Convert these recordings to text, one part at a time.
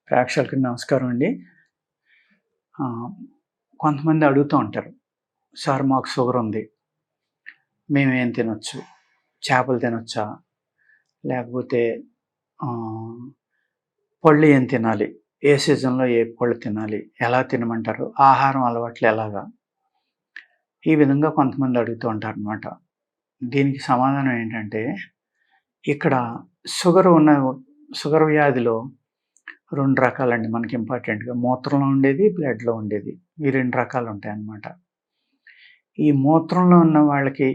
ప్రేక్షకులకి నమస్కారం అండి. ఆహ్, కొంతమంది అడుగుతూ ఉంటారు. సార్ మాకు షుగర్ ఉంది. మేమేం తినొచ్చు? చేపలు తినొచ్చా? లేకపోతే ఆహ్, పళ్ళు ఏం తినాలి? ఏ సీజన్‌లో ఏ పళ్ళు తినాలి? ఎలా తినమంటారు? ఆహారం అలవాట్లు ఎలాగా? ఈ విధంగా కొంతమంది అడుగుతూ ఉంటారనమాట. దీనికి సమాధానం ఏంటంటే, ఇక్కడ షుగర్ ఉన్న షుగర్ వ్యాధిలో 2 రకాలండి మనకి ఇంపార్టెంట్‌గా. మూత్రంలో ఉండేది, బ్లడ్‌లో ఉండేది. ఈ 2 రకాలుంటాయన్నమాట. ఈ మూత్రంలో ఉన్న వాళ్ళకి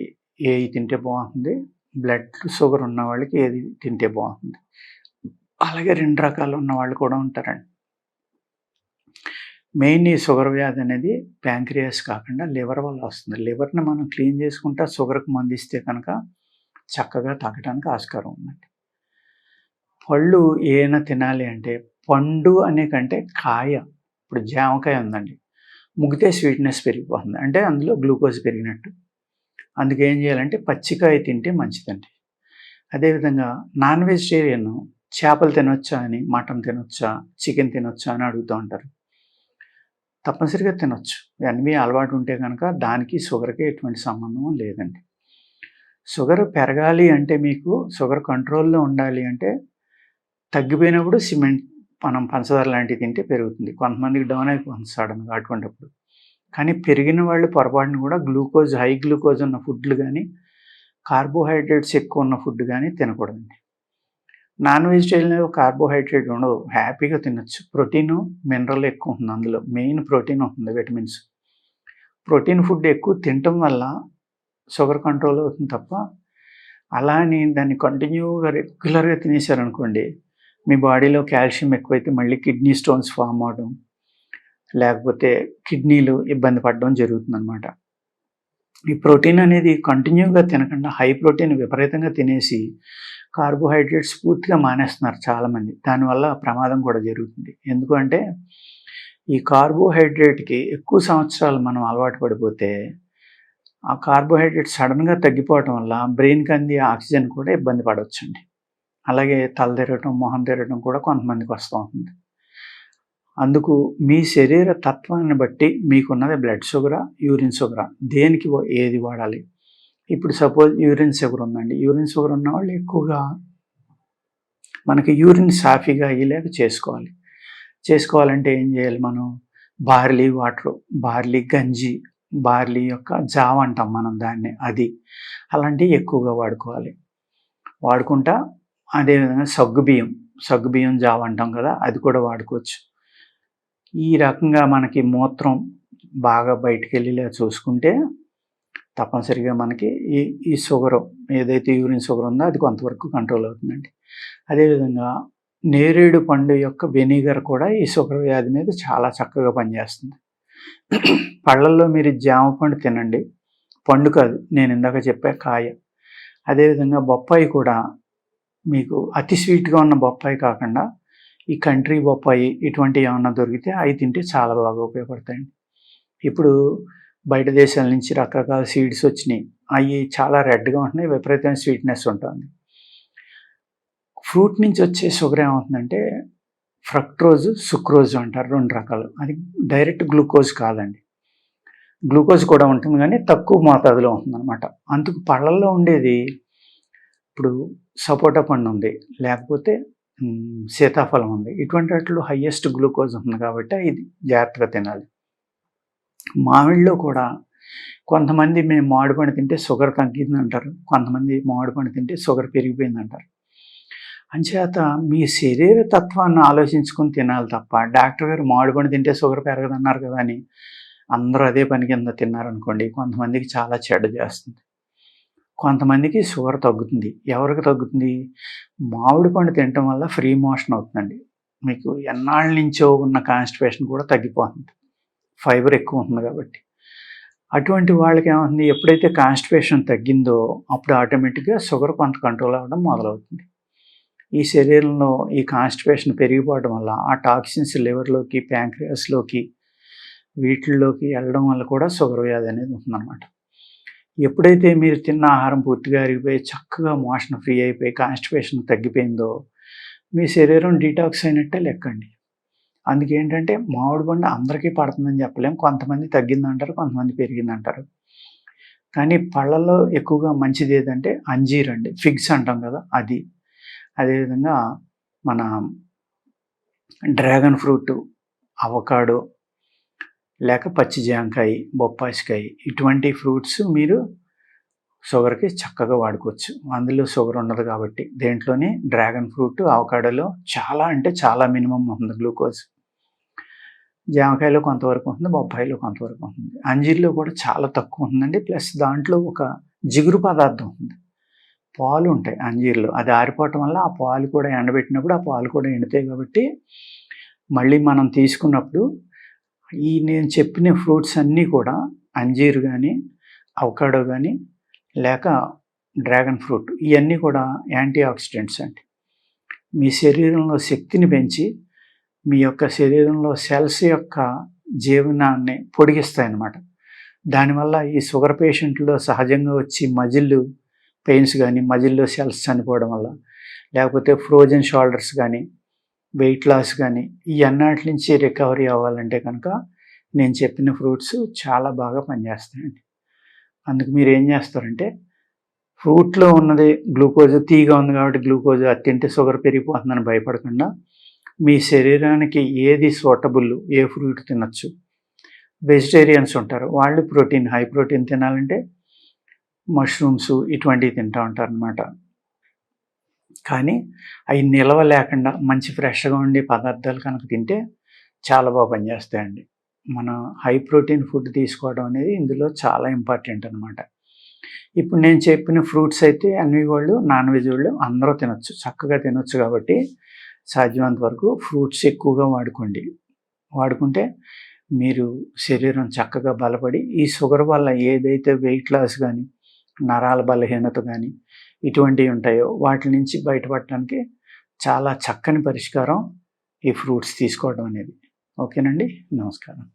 ఏయి తింటే బావుంటుంది. బ్లడ్ షుగర్ ఉన్న వాళ్ళకి ఏది తింటే బావుంటుంది. అలాగే 2 రకాలు ఉన్న వాళ్ళు కూడా ఉంటారండి. మెయిన్ ఈ షుగర్ వ్యాధి అనేది ప్యాంక్రియాస్ కాకుండా లివర్ వల్ల వస్తుంది. లివర్‌ని మనం క్లీన్ చేసుకుంటా షుగర్‌కి మందిస్తే కనుక చక్కగా తగ్గడానికి ఆస్కారం ఉందండి. పళ్ళు ఏమైనా తినాలి అంటే పండు అనే కంటే కాయ. ఇప్పుడు జామకాయ ఉందండి. ముగ్గితే స్వీట్‌నెస్ పెరిగిపోతుంది. అంటే అందులో గ్లూకోజ్ పెరిగినట్టు. అందుకేం చేయాలంటే పచ్చికాయ తింటే మంచిదండి. అదేవిధంగా నాన్ వెజిటేరియన్ చేపలు తినొచ్చా అని, మటన్ తినొచ్చా, చికెన్ తినొచ్చా అని అడుగుతూ ఉంటారు. తప్పనిసరిగా తినొచ్చు. ఇవన్నీ అలవాటు ఉంటే గనక దానికి షుగర్‌కి ఎటువంటి సంబంధం లేదండి. షుగర్ పెరగాలి అంటే మీకు షుగర్ కంట్రోల్‌లో ఉండాలి అంటే తగ్గిపోయినప్పుడు మనం పంచదార లాంటివి తింటే పెరుగుతుంది. కొంతమందికి డౌన్ అయిపోతుంది సడెన్‌గా అటువంటప్పుడు. కానీ పెరిగిన వాళ్ళు పొరపాటున కూడా హై గ్లూకోజ్ ఉన్న ఫుడ్‌లు గానీ, కార్బోహైడ్రేట్స్ ఎక్కువ ఉన్న ఫుడ్ గానీ తినకూడదండి. నాన్ వెజిటేరియన్‌లో కార్బోహైడ్రేట్ ఉండవు. హ్యాపీగా తినొచ్చు. ప్రోటీను, మినరల్ ఎక్కువ ఉంటుంది అందులో. మెయిన్ ప్రోటీన్ ఉంటుంది, విటమిన్స్. ప్రోటీన్ ఫుడ్ ఎక్కువ తినటం వల్ల షుగర్ కంట్రోల్ అవుతుంది తప్ప, అలా అని దాన్ని కంటిన్యూగా రెగ్యులర్‌గా తినేసారనుకోండి, మీ బాడీలో కాల్షియం ఎక్కువైతే మళ్ళీ కిడ్నీ స్టోన్స్ ఫార్మ్ అవ్వడం, లేకపోతే కిడ్నీలు ఇబ్బంది పడడం జరుగుతుందనమాట. ఈ ప్రోటీన్ అనేది కంటిన్యూగా తినకుండా హై ప్రోటీన్ విపరీతంగా తినేసి కార్బోహైడ్రేట్స్ పూర్తిగా మానేస్తున్నారు చాలామంది. దానివల్ల ప్రమాదం కూడా జరుగుతుంది. ఎందుకు అంటే ఈ కార్బోహైడ్రేట్‌కి ఎక్కువ సంవత్సరాలు మనం అలవాటు పడిపోతే ఆ కార్బోహైడ్రేట్ సడెన్‌గా తగ్గిపోవటం వల్ల బ్రెయిన్‌కి అందే ఆక్సిజన్ కూడా ఇబ్బంది పడొచ్చండి. అలాగే తల తిరగటం, మొహం తిరగటం కూడా కొంతమందికి వస్తూ ఉంటుంది. అందుకు మీ శరీర తత్వాన్ని బట్టి మీకున్నది బ్లడ్ షుగరా? యూరిన్ షుగరా? దేనికి ఏది వాడాలి? ఇప్పుడు సపోజ్ యూరిన్ షుగర్ ఉందండి. యూరిన్ షుగర్ ఉన్నవాళ్ళు ఎక్కువగా మనకి యూరిన్ సాఫీగా అయ్యేలాగా చేసుకోవాలి. చేసుకోవాలంటే ఏం చేయాలి మనం? బార్లీ వాటరు, బార్లీ గంజి, బార్లీ యొక్క జావ అంటాం మనం దాన్ని అది. అలాంటివి ఎక్కువగా వాడుకోవాలి. వాడుకుంటా అదేవిధంగా సగ్గుబియ్యం జావ అంటాం కదా! అది కూడా వాడుకోవచ్చు. ఈ రకంగా మనకి మూత్రం బాగా బయటికెళ్ళేలా చూసుకుంటే తప్పనిసరిగా మనకి ఈ ఈ షుగరు ఏదైతే యూరిన్ షుగర్ ఉందో అది కొంతవరకు కంట్రోల్ అవుతుందండి. అదేవిధంగా నేరేడు పండు యొక్క వెనిగర్ కూడా ఈ షుగర్ వ్యాధి మీద చాలా చక్కగా పనిచేస్తుంది. పళ్ళల్లో మీరు జామ పండు తినండి. పండు కాదు, నేను ఇందాక చెప్పా కాయ. అదేవిధంగా బొప్పాయి కూడా మీకు అతి స్వీట్‌గా ఉన్న బొప్పాయి కాకుండా ఈ కంట్రీ బొప్పాయి ఇటువంటివి ఏమన్నా దొరికితే అవి తింటే చాలా బాగా ఉపయోగపడతాయండి. ఇప్పుడు బయట దేశాల నుంచి రకరకాల సీడ్స్ వచ్చినాయి. అయి చాలా రెడ్‌గా ఉంటున్నాయి. విపరీతమైన స్వీట్‌నెస్ ఉంటుంది. ఫ్రూట్ నుంచి వచ్చే షుగర్ ఏమవుతుందంటే ఫ్రక్టోజ్, సుక్రోజ్ అంటారు 2 రకాలు. అది డైరెక్ట్ గ్లూకోజ్ కాదండి. గ్లూకోజ్ కూడా ఉంటుంది గానీ తక్కువ మోతాదులో ఉంటుందనమాట. అందుకు పళ్ళల్లో ఉండేది ఇప్పుడు సపోటా పండు ఉంది. లేకపోతే సీతాఫలం ఉంది. ఇటువంటి వాటిలో హైయెస్ట్ గ్లూకోజ్ ఉంటుంది కాబట్టి ఇది జాగ్రత్తగా తినాలి. మామిడిలో కూడా కొంతమంది మేము మామిడి పండు తింటే షుగర్ తగ్గిందంటారు. కొంతమంది మామిడి పండు తింటే షుగర్ పెరిగిపోయిందంటారు. అంచేత మీ శరీర తత్వాన్ని ఆలోచించుకొని తినాలి తప్ప డాక్టర్ గారు మామిడి పండు తింటే షుగర్ పెరగదన్నారు కదా అని అందరూ అదే పని కింద తిన్నారనుకోండి కొంతమందికి చాలా చెడ్డ చేస్తుంది. కొంతమందికి షుగర్ తగ్గుతుంది. ఎవరికి తగ్గుతుంది? మామిడి పండు తినటం వల్ల ఫ్రీ మోషన్ అవుతుందండి. మీకు ఎన్నాళ్ళ నుంచో ఉన్న కాన్‌స్టిపేషన్ కూడా తగ్గిపోతుంది. ఫైబర్ ఎక్కువ ఉంటుంది కాబట్టి. అటువంటి వాళ్ళకి ఏమవుతుంది? ఎప్పుడైతే కాన్‌స్టిపేషన్ తగ్గిందో అప్పుడు ఆటోమేటిక్‌గా షుగర్ కొంత కంట్రోల్ అవ్వడం మొదలవుతుంది. ఈ శరీరంలో ఈ కాన్‌స్టిపేషన్ పెరిగిపోవడం వల్ల ఆ టాక్సిన్స్ లివర్‌లోకి, ప్యాంక్రియాస్‌లోకి వీటిల్లోకి వెళ్ళడం వల్ల కూడా షుగర్ వ్యాధి అనేది ఉంటుందన్నమాట. ఎప్పుడైతే మీరు తిన్న ఆహారం పూర్తిగా అరిగిపోయి చక్కగా మోషన్ ఫ్రీ అయిపోయి కాన్‌స్టిపేషన్ తగ్గిపోయిందో మీ శరీరం డీటాక్స్ అయినట్టే లెక్కండి. అందుకేంటంటే మామిడి పండు అందరికీ పడుతుందని చెప్పలేం. కొంతమంది తగ్గిందంటారు, కొంతమంది పెరిగిందంటారు. కానీ పళ్ళలో ఎక్కువగా మంచిదేదంటే అంజీర్ అండి. ఫిగ్స్ అంటాం కదా! అది. అదేవిధంగా మన డ్రాగన్ ఫ్రూటు, అవకాడో, లేక పచ్చి జాంకాయ, బొప్పాసికాయ ఇటువంటి ఫ్రూట్స్ మీరు షుగర్‌కి చక్కగా వాడుకోవచ్చు. అందులో షుగర్ ఉండదు కాబట్టి. దేంట్లోని డ్రాగన్ ఫ్రూట్, అవకాడోలో చాలా అంటే చాలా మినిమమ్ ఉంటుంది గ్లూకోజ్. జామకాయలో కొంతవరకు ఉంటుంది, బొప్పాయిలో కొంతవరకు ఉంటుంది. అంజీర్‌లో కూడా చాలా తక్కువ ఉంటుందండి. ప్లస్ దాంట్లో ఒక జిగురు పదార్థం ఉంది. పాలు ఉంటాయి అంజీర్‌లో. అది ఆరిపోవటం వల్ల ఆ పాలు కూడా ఎండబెట్టినప్పుడు ఆ పాలు కూడా ఎండుతాయి కాబట్టి, మళ్ళీ మనం తీసుకున్నప్పుడు నేను చెప్పిన ఫ్రూట్స్ అన్నీ కూడా అంజీర్ గానీ, అవకాడో గానీ, లేక డ్రాగన్ ఫ్రూట్ ఇయన్నీ కూడా యాంటీ ఆక్సిడెంట్స్ అండి. మీ శరీరంలో శక్తిని పెంచి, మీ యొక్క శరీరంలో సెల్స్ యొక్క జీవనాన్ని పొడిగిస్తాయన్నమాట. దానివల్ల ఈ షుగర్ పేషెంట్‌లో సహజంగా వచ్చి మజిల్ పెయిన్స్ గానీ, మజిల్‌లో సెల్స్ చనిపోవడం వల్ల, లేకపోతే ఫ్రోజన్ షోల్డర్స్ గానీ, వెయిట్ లాస్ గానీ, ఈ అన్నిటి నుంచి రికవరీ అవ్వాలంటే కనుక నేను చెప్పిన ఫ్రూట్స్ చాలా బాగా పనిచేస్తాయండి. అందుకు మీరేం చేస్తారంటే, ఫ్రూట్‌లో ఉన్నది గ్లూకోజ్ తీయగా ఉంది కాబట్టి గ్లూకోజ్ అది తింటే షుగర్ పెరిగిపోతుందని భయపడకుండా, మీ శరీరానికి ఏది సూటబుల్, ఏ ఫ్రూట్ తినొచ్చు. వెజిటేరియన్స్ ఉంటారు. వాళ్ళు ప్రోటీన్, హై ప్రోటీన్ తినాలంటే మష్రూమ్స్ ఇటువంటివి తింటా ఉంటారనమాట. కానీ అవి నిలవ లేకుండా మంచి ఫ్రెష్‌గా ఉండే పదార్థాలు కనుక తింటే చాలా బాగా పనిచేస్తాయండి. మనం హై ప్రోటీన్ ఫుడ్ తీసుకోవడం అనేది ఇందులో చాలా ఇంపార్టెంట్ అనమాట. ఇప్పుడు నేను చెప్పిన ఫ్రూట్స్ అయితే అన్నీ వాళ్ళు నాన్ వెజ్ వాళ్ళు అందరూ తినొచ్చు. చక్కగా తినొచ్చు కాబట్టి సాధ్యమైనంత వరకు ఫ్రూట్స్ ఎక్కువగా వాడుకోండి. వాడుకుంటే మీరు శరీరం చక్కగా బలపడి ఈ షుగర్ వల్ల ఏదైతే వెయిట్ లాస్ గానీ, నరాల బలహీనత గానీ ఇటువంటివి ఉంటాయో వాటి నుంచి బయటపడటానికి చాలా చక్కని పరిష్కారం ఈ ఫ్రూట్స్ తీసుకోవడం అనేది. ఓకేనండి. నమస్కారం.